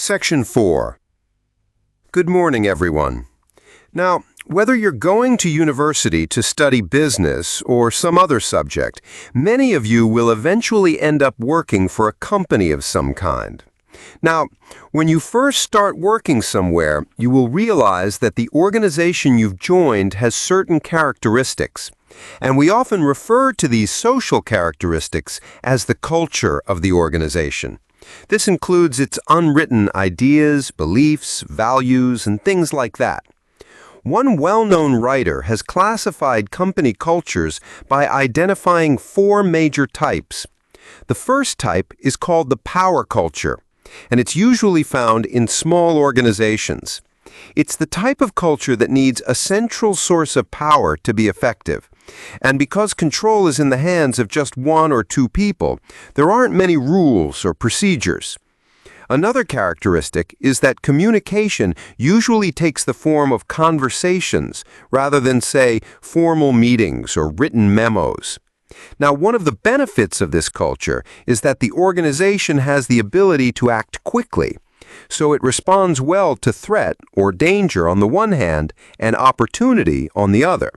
Section 4. Good morning, everyone. Now, whether you're going to university to study business or some other subject, many of you will eventually end up working for a company of some kind. Now, when you first start working somewhere, you will realize that the organization you've joined has certain characteristics, and we often refer to these social characteristics as the culture of the organization. This includes its unwritten ideas, beliefs, values, and things like that. One well-known writer has classified company cultures by identifying 4 major types. The first type is called the power culture, and it's usually found in small organizations. It's the type of culture that needs a central source of power to be effective. And because control is in the hands of just 1 or 2 people, there aren't many rules or procedures. Another characteristic is that communication usually takes the form of conversations rather than, say, formal meetings or written memos. Now, one of the benefits of this culture is that the organization has the ability to act quickly, so it responds well to threat or danger on the one hand and opportunity on the other.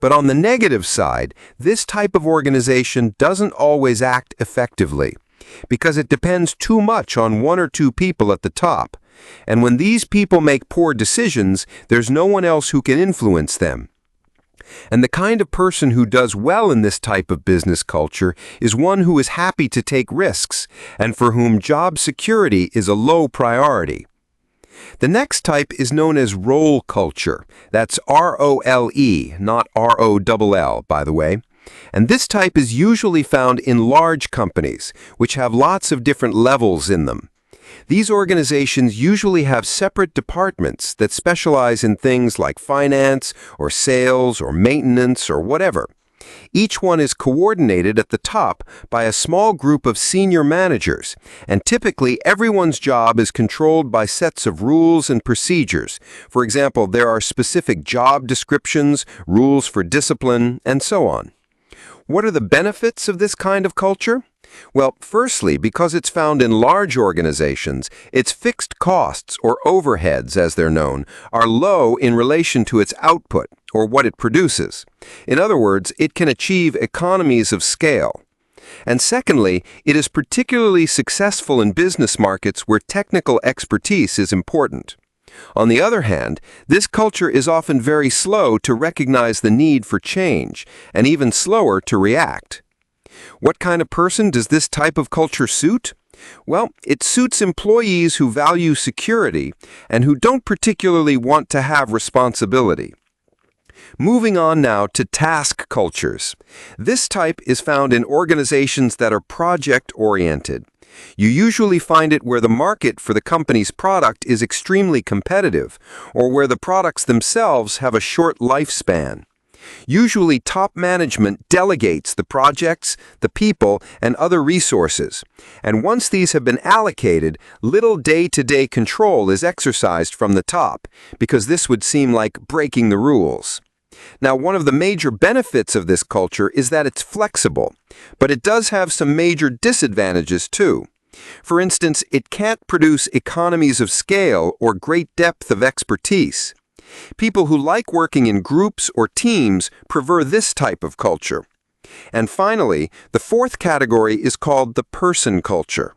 But on the negative side, this type of organization doesn't always act effectively because it depends too much on 1 or 2 people at the top. And when these people make poor decisions, there's no one else who can influence them. And the kind of person who does well in this type of business culture is one who is happy to take risks and for whom job security is a low priority. The next type is known as role culture. That's R-O-L-E, not R-O-L-L, by the way. And this type is usually found in large companies, which have lots of different levels in them. These organizations usually have separate departments that specialize in things like finance, or sales, or maintenance, or whatever. Each one is coordinated at the top by a small group of senior managers, and typically everyone's job is controlled by sets of rules and procedures. For example, there are specific job descriptions, rules for discipline, and so on. What are the benefits of this kind of culture? Well, firstly, because it's found in large organizations, its fixed costs, or overheads as they're known, are low in relation to its output, or what it produces. In other words, it can achieve economies of scale. And secondly, it is particularly successful in business markets where technical expertise is important. On the other hand, this culture is often very slow to recognize the need for change, and even slower to react. What kind of person does this type of culture suit? Well, it suits employees who value security and who don't particularly want to have responsibility. Moving on now to task cultures. This type is found in organizations that are project-oriented. You usually find it where the market for the company's product is extremely competitive, or where the products themselves have a short lifespan. Usually, top management delegates the projects, the people, and other resources. And once these have been allocated, little day-to-day control is exercised from the top, because this would seem like breaking the rules. Now, one of the major benefits of this culture is that it's flexible, but it does have some major disadvantages too. For instance, it can't produce economies of scale or great depth of expertise. People who like working in groups or teams prefer this type of culture. And finally, the 4th category is called the person culture.